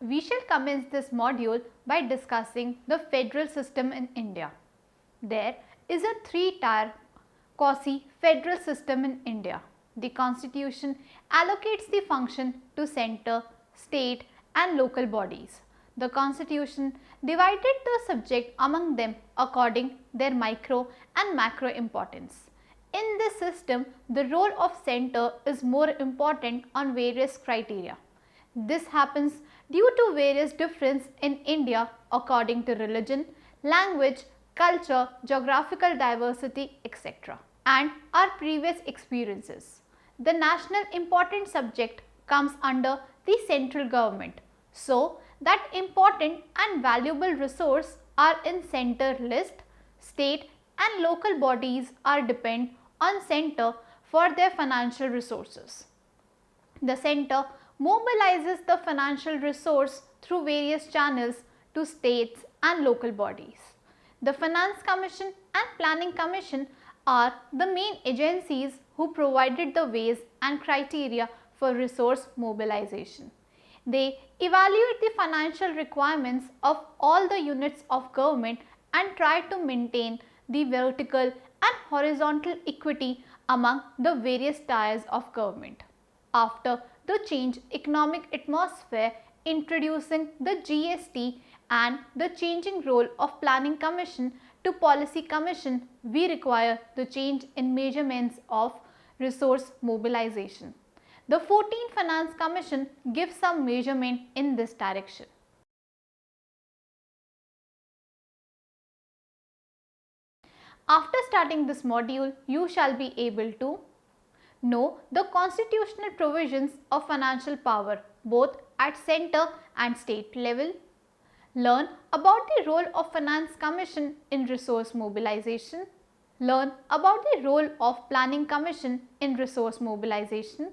We shall commence this module by discussing the federal system in India. There is a three-tier quasi-federal system in India. The constitution allocates the function to centre, state and local bodies. The constitution divided the subject among them according their micro and macro importance. In this system, the role of centre is more important on various criteria. This happens due to various differences in India according to religion, language, culture, geographical diversity, etc. and our previous experiences. The national important subject comes under the central government. So, that important and valuable resource are in center list, state and local bodies are depend on center for their financial resources. The center mobilizes the financial resource through various channels to states and local bodies. The Finance Commission and Planning Commission are the main agencies who provided the ways and criteria for resource mobilization. They evaluate the financial requirements of all the units of government and try to maintain the vertical and horizontal equity among the various tiers of government. After the change economic atmosphere introducing the GST and the changing role of Planning Commission to Policy Commission, we require the change in measurements of resource mobilization. The 14th Finance Commission gives some measurement in this direction. After starting this module, you shall be able to know the constitutional provisions of financial power both at centre and state level, learn about the role of Finance Commission in resource mobilization, learn about the role of Planning Commission in resource mobilization,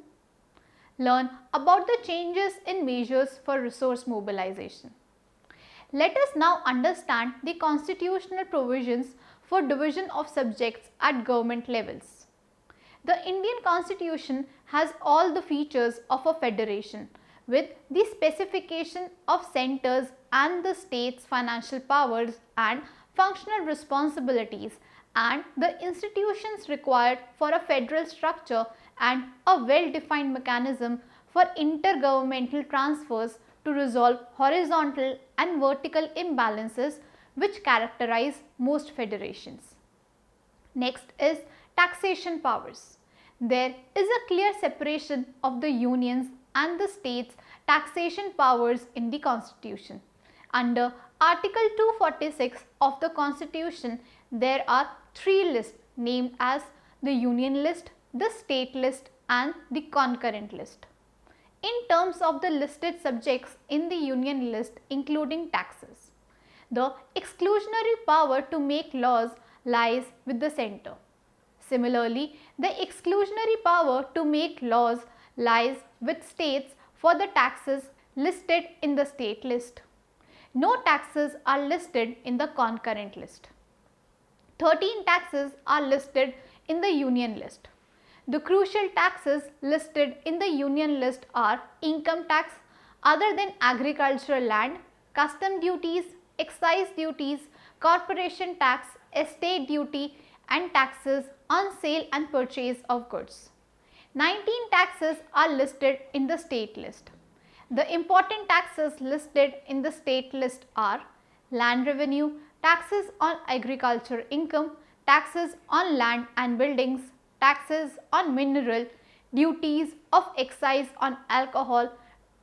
learn about the changes in measures for resource mobilization. Let us now understand the constitutional provisions for division of subjects at government levels. The Indian Constitution has all the features of a federation with the specification of centers and the states' financial powers and functional responsibilities and the institutions required for a federal structure and a well-defined mechanism for intergovernmental transfers to resolve horizontal and vertical imbalances which characterize most federations. Next is taxation powers. There is a clear separation of the unions and the states' taxation powers in the Constitution. Under Article 246 of the Constitution, there are three lists named as the Union list, the State list and the Concurrent list. In terms of the listed subjects in the Union list including taxes, the exclusionary power to make laws lies with the centre. Similarly, the exclusionary power to make laws lies with states for the taxes listed in the state list. No taxes are listed in the concurrent list. 13 taxes are listed in the union list. The crucial taxes listed in the union list are income tax other than agricultural land, custom duties, excise duties, corporation tax, estate duty and taxes on sale and purchase of goods. 19 taxes are listed in the state list. The important taxes listed in the state list are land revenue, taxes on agriculture income, taxes on land and buildings, taxes on mineral, duties of excise on alcohol,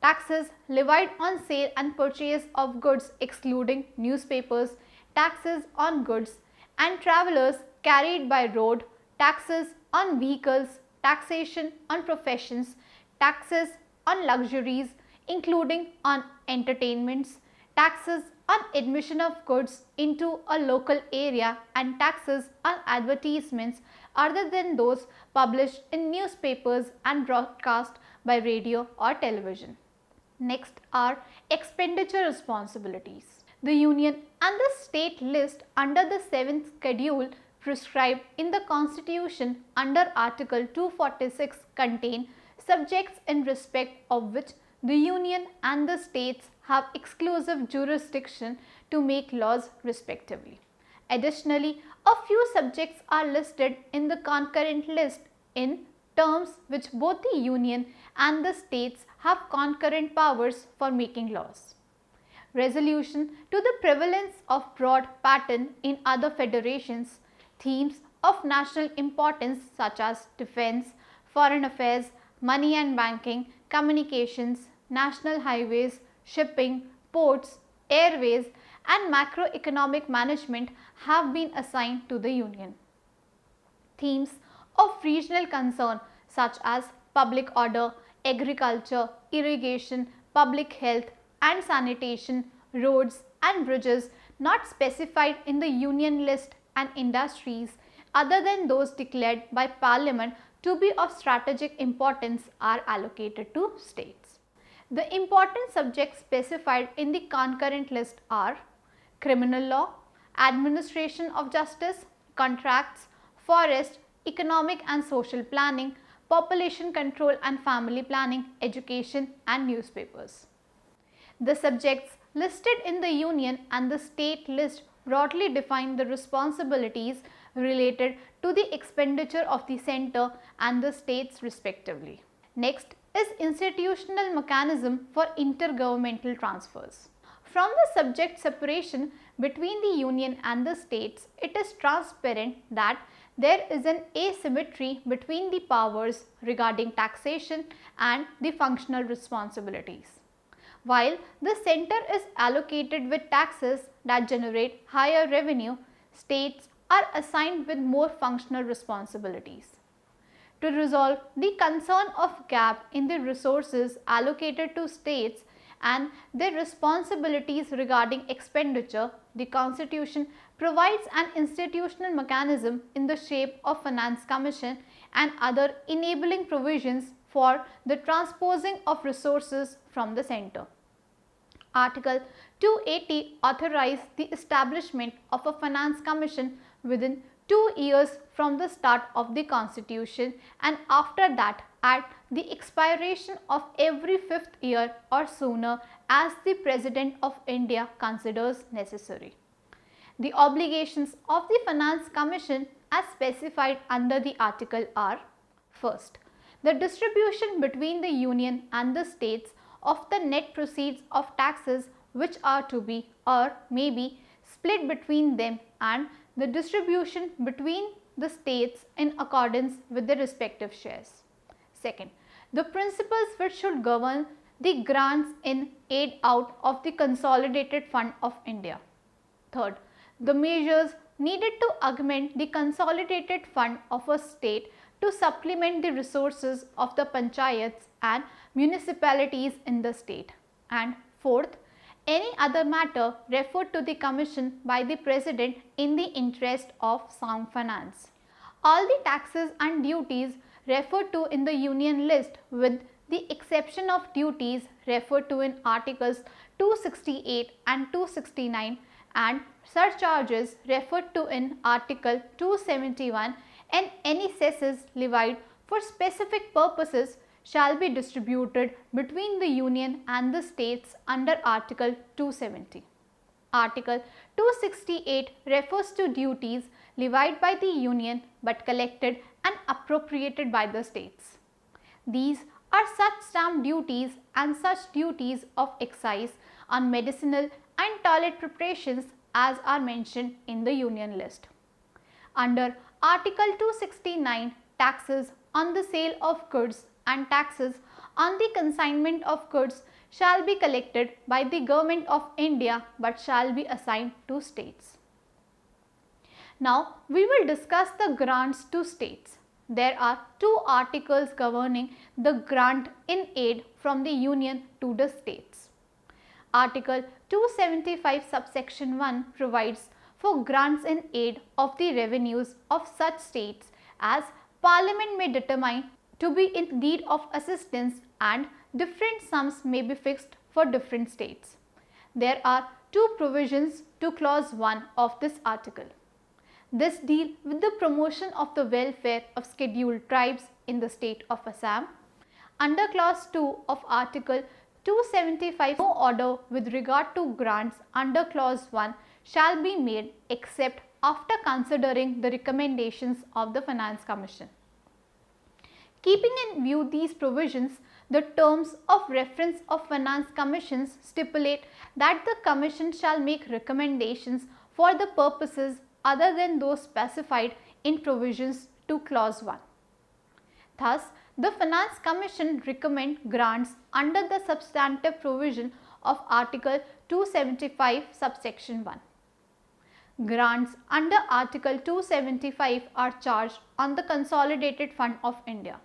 taxes levied on sale and purchase of goods excluding newspapers, taxes on goods and travellers carried by road, taxes on vehicles, taxation on professions, taxes on luxuries including on entertainments, taxes on admission of goods into a local area and taxes on advertisements other than those published in newspapers and broadcast by radio or television. Next are expenditure responsibilities. The union and the state list under the 7th schedule prescribed in the Constitution under Article 246 contain subjects in respect of which the Union and the states have exclusive jurisdiction to make laws respectively. Additionally, a few subjects are listed in the concurrent list in terms which both the Union and the states have concurrent powers for making laws. Resolution to the prevalence of broad pattern in other federations, themes of national importance such as defense, foreign affairs, money and banking, communications, national highways, shipping, ports, airways and macroeconomic management have been assigned to the Union. Themes of regional concern such as public order, agriculture, irrigation, public health and sanitation, roads and bridges not specified in the Union list and industries other than those declared by Parliament to be of strategic importance are allocated to states. The important subjects specified in the concurrent list are criminal law, administration of justice, contracts, forest, economic and social planning, population control and family planning, education and newspapers. The subjects listed in the Union and the state list broadly define the responsibilities related to the expenditure of the centre and the states respectively. Next is institutional mechanism for intergovernmental transfers. From the subject separation between the Union and the states, it is transparent that there is an asymmetry between the powers regarding taxation and the functional responsibilities. While the centre is allocated with taxes that generate higher revenue, states are assigned with more functional responsibilities. To resolve the concern of gap in the resources allocated to states and their responsibilities regarding expenditure, the Constitution provides an institutional mechanism in the shape of Finance Commission and other enabling provisions for the transposing of resources from the centre. Article 280 authorized the establishment of a Finance Commission within 2 years from the start of the Constitution and after that at the expiration of every 5th year or sooner as the President of India considers necessary. The obligations of the Finance Commission as specified under the article are: first, the distribution between the Union and the states of the net proceeds of taxes which are to be or may be split between them and the distribution between the states in accordance with their respective shares. Second, the principles which should govern the grants in aid out of the Consolidated Fund of India. Third, the measures needed to augment the Consolidated Fund of a state to supplement the resources of the panchayats and municipalities in the state. And fourth, any other matter referred to the Commission by the President in the interest of sound finance. All the taxes and duties referred to in the Union list with the exception of duties referred to in Articles 268 and 269 and surcharges referred to in Article 271 and any cesses levied for specific purposes shall be distributed between the Union and the states under Article 270. Article 268 refers to duties levied by the Union but collected and appropriated by the states. These are such stamp duties and such duties of excise on medicinal and toilet preparations as are mentioned in the Union list. Under Article 269, taxes on the sale of goods and taxes on the consignment of goods shall be collected by the Government of India but shall be assigned to states. Now, we will discuss the grants to states. There are 2 articles governing the grant in aid from the Union to the states. Article 275 subsection 1 provides for grants in aid of the revenues of such states as Parliament may determine to be in need of assistance and different sums may be fixed for different states. There are 2 provisions to clause 1 of this article. This deal with the promotion of the welfare of scheduled tribes in the state of Assam. Under clause 2 of article 275, no order with regard to grants under clause 1 shall be made except after considering the recommendations of the Finance Commission. Keeping in view these provisions, the terms of reference of Finance Commissions stipulate that the Commission shall make recommendations for the purposes other than those specified in provisions to clause 1. Thus, the Finance Commission recommend grants under the substantive provision of Article 275 subsection 1. Grants under Article 275 are charged on the Consolidated Fund of India.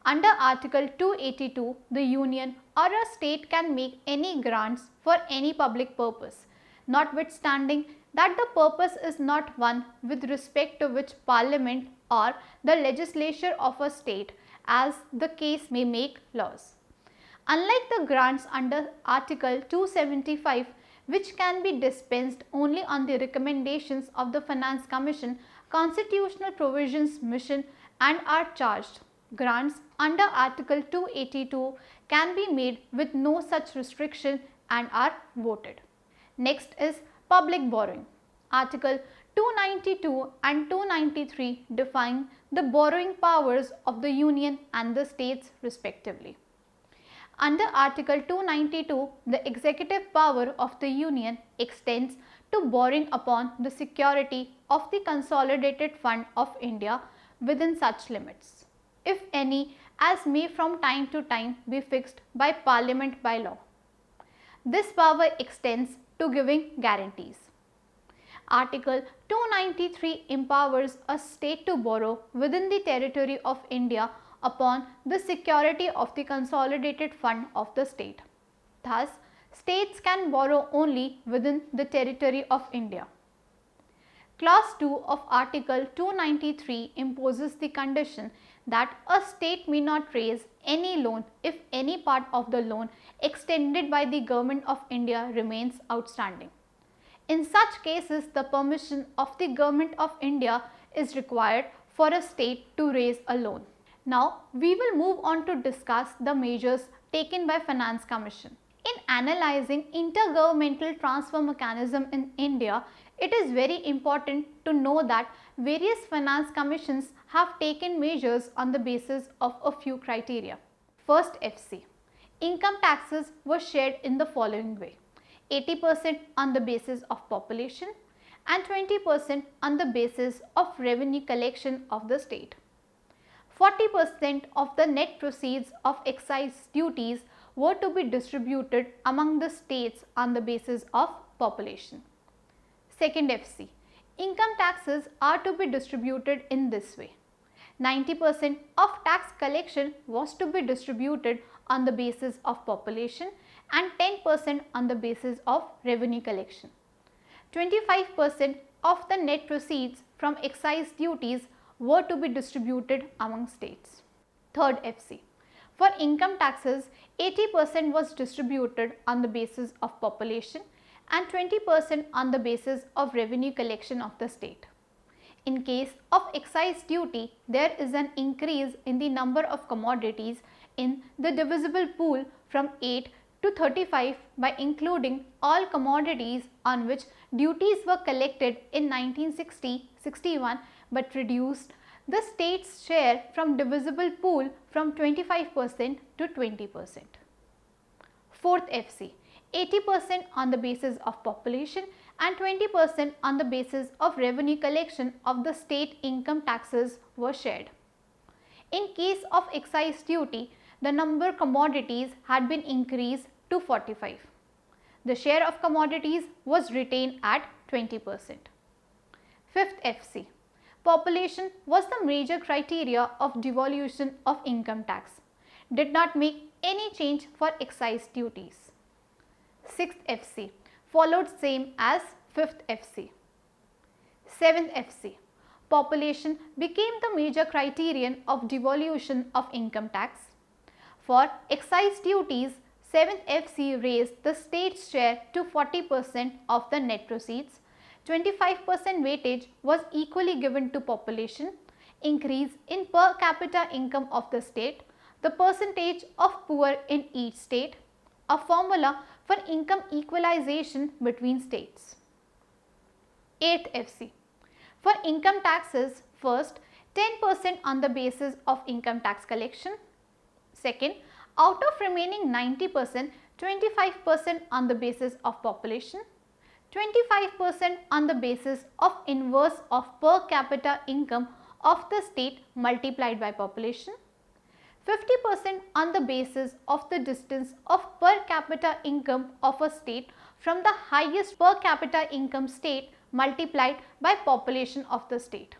Under Article 282, the Union or a state can make any grants for any public purpose, notwithstanding that the purpose is not one with respect to which Parliament or the legislature of a state, as the case may, make laws. Unlike the grants under Article 275, which can be dispensed only on the recommendations of the Finance Commission, constitutional provisions mission and are charged. Grants under Article 282 can be made with no such restriction and are voted. Next is public borrowing. Article 292 and 293 define the borrowing powers of the Union and the states respectively. Under Article 292, the executive power of the Union extends to borrowing upon the security of the Consolidated Fund of India within such limits, if any, as may from time to time be fixed by Parliament by law. This power extends to giving guarantees. Article 293 empowers a state to borrow within the territory of India upon the security of the Consolidated Fund of the state. Thus, states can borrow only within the territory of India. Clause 2 of Article 293 imposes the condition that a state may not raise any loan if any part of the loan extended by the Government of India remains outstanding. In such cases, the permission of the Government of India is required for a state to raise a loan. Now, we will move on to discuss the measures taken by Finance Commission. In analyzing intergovernmental transfer mechanism in India, it is very important to know that various finance commissions have taken measures on the basis of a few criteria. First, FC. Income taxes were shared in the following way: 80% on the basis of population and 20% on the basis of revenue collection of the state. 40% of the net proceeds of excise duties were to be distributed among the states on the basis of population. Second FC. Income taxes are to be distributed in this way: 90% of tax collection was to be distributed on the basis of population and 10% on the basis of revenue collection. 25% of the net proceeds from excise duties were to be distributed among states. Third FC. For income taxes, 80% was distributed on the basis of population and 20% on the basis of revenue collection of the state. In case of excise duty, there is an increase in the number of commodities in the divisible pool from 8 to 35 by including all commodities on which duties were collected in 1960-61 but reduced the state's share from divisible pool from 25% to 20%. Fourth FC. 80% on the basis of population and 20% on the basis of revenue collection of the state income taxes were shared. In case of excise duty, the number of commodities had been increased to 45. The share of commodities was retained at 20%. Fifth FC. Population was the major criteria of devolution of income tax. Did not make any change for excise duties. Sixth FC. Followed same as fifth FC. Seventh FC. Population became the major criterion of devolution of income tax. For excise duties, 7th FC raised the state's share to 40% of the net proceeds. 25% weightage was equally given to population. Increase in per capita income of the state. the percentage of poor in each state, a formula for income equalization between states. 8th FC. For income taxes, first 10% on the basis of income tax collection. Second, out of remaining 90%, 25% on the basis of population, 25% on the basis of inverse of per capita income of the state multiplied by population, 50% on the basis of the distance of per capita income of a state from the highest per capita income state multiplied by population of the state.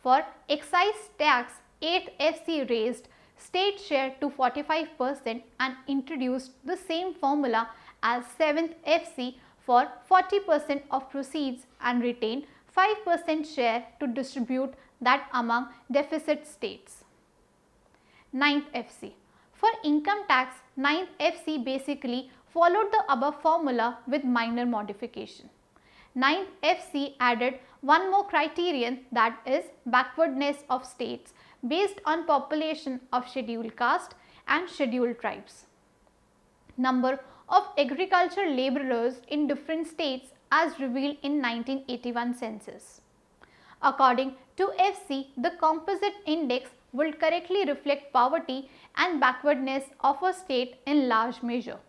For excise tax, 8th FC raised state share to 45% and introduced the same formula as 7th FC for 40% of proceeds and retained 5% share to distribute that among deficit states. 9th FC. For income tax, 9th FC basically followed the above formula with minor modification. 9th FC added one more criterion, that is backwardness of states based on population of scheduled caste and scheduled tribes. Number of agricultural labourers in different states as revealed in 1981 census. According to FC, the composite index will correctly reflect poverty and backwardness of a state in large measure.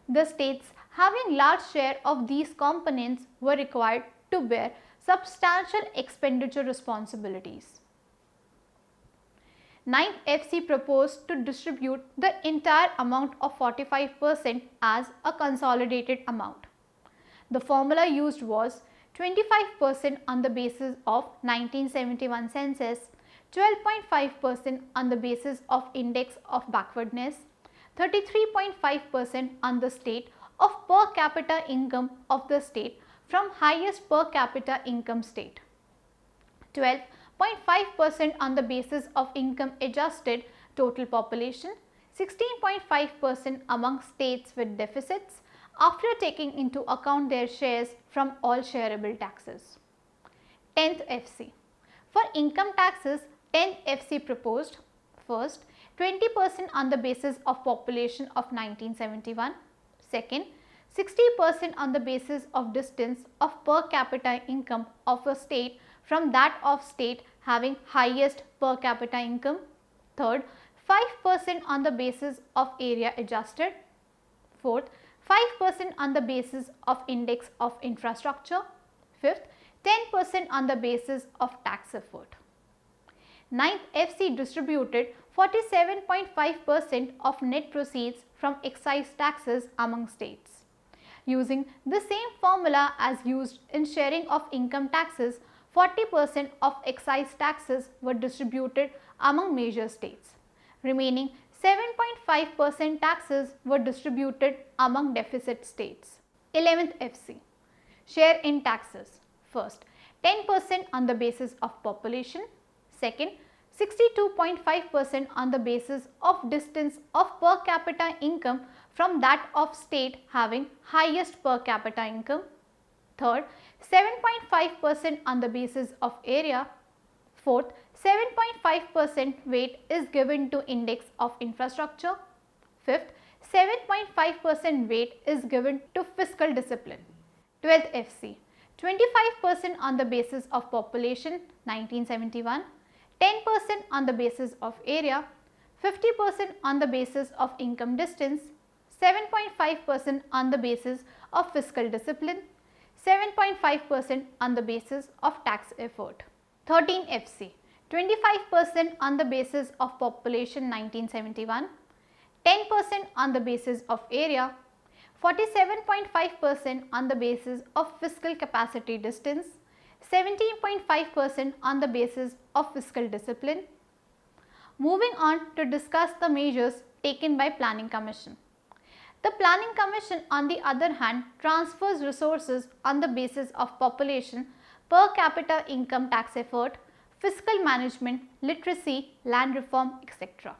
The states having large share of these components were required to bear substantial expenditure responsibilities. 9th FC proposed to distribute the entire amount of 45% as a consolidated amount. The formula used was 25% on the basis of 1971 census, 12.5% on the basis of index of backwardness, 33.5% on the state of per capita income of the state from highest per capita income state, 12.5% on the basis of income adjusted total population, 16.5% among states with deficits after taking into account their shares from all shareable taxes. 10th FC. For income taxes, 10th FC proposed first 20% on the basis of population of 1971, second 60% on the basis of distance of per capita income of a state from that of state having highest per capita income, third 5% on the basis of area adjusted, fourth 5% on the basis of index of infrastructure, fifth 10% on the basis of tax effort. 9th FC distributed 47.5% of net proceeds from excise taxes among states. Using the same formula as used in sharing of income taxes, 40% of excise taxes were distributed among major states. Remaining 7.5% taxes were distributed among deficit states. 11th FC. Share in taxes. First, 10% on the basis of population. Second, 62.5% on the basis of distance of per capita income from that of state having highest per capita income. Third, 7.5% on the basis of area. Fourth, 7.5% weight is given to index of infrastructure. Fifth, 7.5% weight is given to fiscal discipline. 12th FC. 25% on the basis of population 1971, 10% on the basis of area, 50% on the basis of income distance, 7.5% on the basis of fiscal discipline, 7.5% on the basis of tax effort. 13 FC. 25% on the basis of population 1971, 10% on the basis of area, 47.5% on the basis of fiscal capacity distance, 17.5% on the basis of fiscal discipline. Moving on to discuss the measures taken by Planning Commission. The Planning Commission on the other hand transfers resources on the basis of population, per capita income tax effort, fiscal management, literacy, land reform, etc.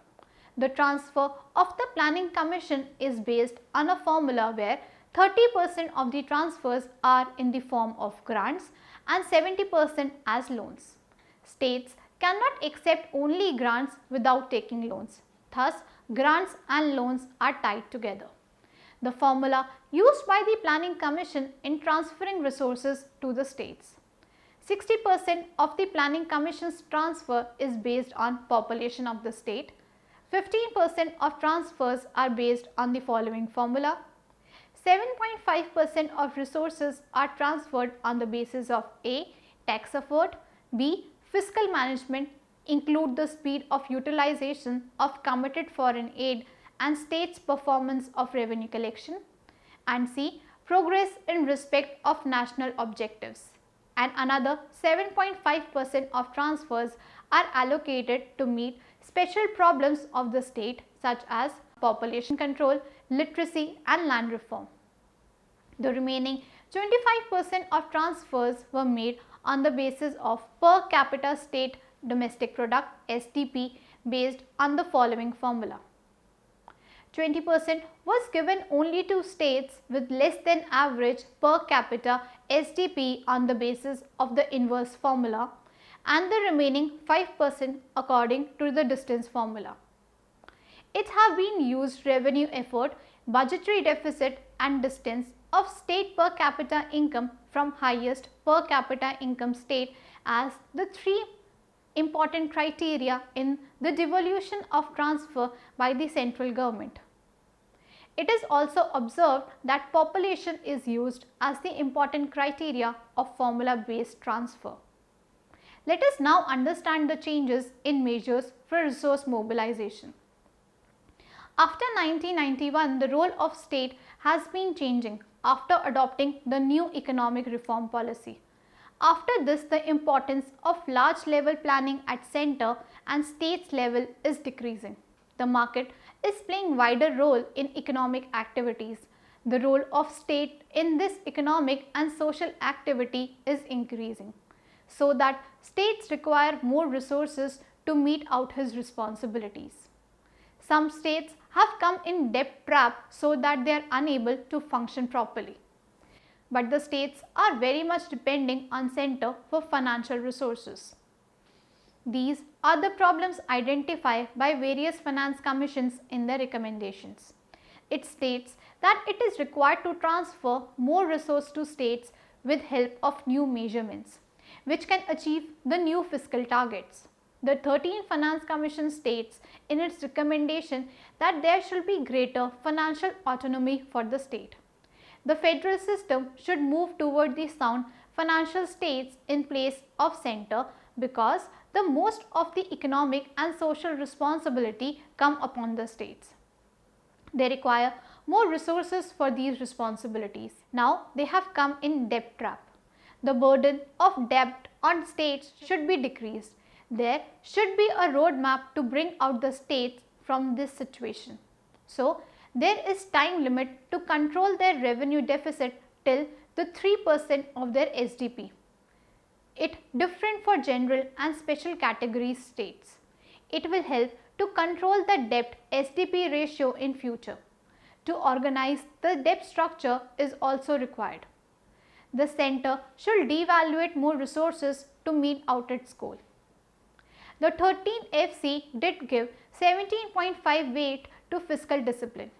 The transfer of the Planning Commission is based on a formula where 30% of the transfers are in the form of grants and 70% as loans. States cannot accept only grants without taking loans. Thus, grants and loans are tied together. The formula used by the Planning Commission in transferring resources to the states. 60% of the Planning Commission's transfer is based on population of the state. 15% of transfers are based on the following formula. 7.5% of resources are transferred on the basis of A. Tax effort, B. Fiscal management, include the speed of utilization of committed foreign aid and states' performance of revenue collection, and C. Progress in respect of national objectives. And another 7.5% of transfers are allocated to meet special problems of the state such as population control, literacy and land reform. The remaining 25% of transfers were made on the basis of per capita state domestic product SDP based on the following formula. 20% was given only to states with less than average per capita SDP on the basis of the inverse formula, and the remaining 5% according to the distance formula. It have been used revenue effort, budgetary deficit and distance of state per capita income from highest per capita income state as the three important criteria in the devolution of transfer by the central government. It is also observed that population is used as the important criteria of formula based transfer. Let us now understand the changes in measures for resource mobilization. After 1991, the role of state has been changing after adopting the new economic reform policy. After this, the importance of large level planning at center and states level is decreasing. The market is playing wider role in economic activities. The role of state in this economic and social activity is increasing, so that states require more resources to meet out his responsibilities. Some states have come in debt trap so that they are unable to function properly. But the states are very much depending on center for financial resources. These are the problems identified by various finance commissions in their recommendations. It states that it is required to transfer more resource to states with help of new measurements, which can achieve the new fiscal targets. The 13th Finance Commission states in its recommendation that there should be greater financial autonomy for the state. The federal system should move toward the sound financial states in place of center, because the most of the economic and social responsibility come upon the states. They require more resources for these responsibilities. Now they have come in debt trap. The burden of debt on states should be decreased. There should be a roadmap to bring out the states from this situation. So there is time limit to control their revenue deficit till the 3% of their SDP. It different for general and special categories states. It will help to control the debt SDP ratio in future. To organize the debt structure is also required. The center should devaluate more resources to meet out its goal. The 13th FC did give 17.5 weight to fiscal discipline.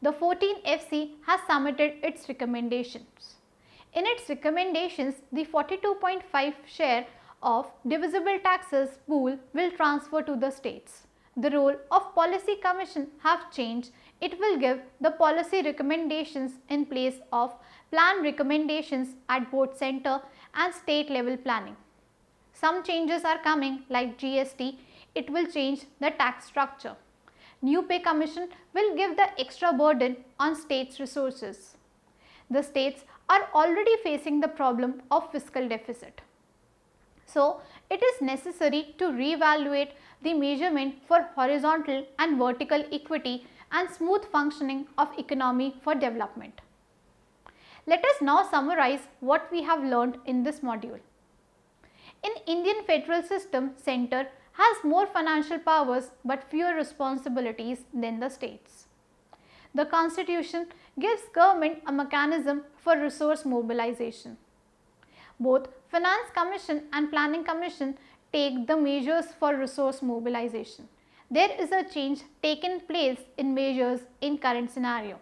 The 14th FC has submitted its recommendations. In its recommendations, the 42.5 share of divisible taxes pool will transfer to the states. The role of Policy Commission have changed. It will give the policy recommendations in place of plan recommendations at both center and state level planning. Some changes are coming like GST. It will change the tax structure. New Pay Commission will give the extra burden on states' resources. The states are already facing the problem of fiscal deficit. So, it is necessary to reevaluate the measurement for horizontal and vertical equity and smooth functioning of economy for development. Let us now summarize what we have learned in this module. In Indian federal system, center has more financial powers but fewer responsibilities than the states. The constitution gives government a mechanism for resource mobilization. Both Finance Commission and Planning Commission take the measures for resource mobilization. There is a change taken place in measures in current scenario.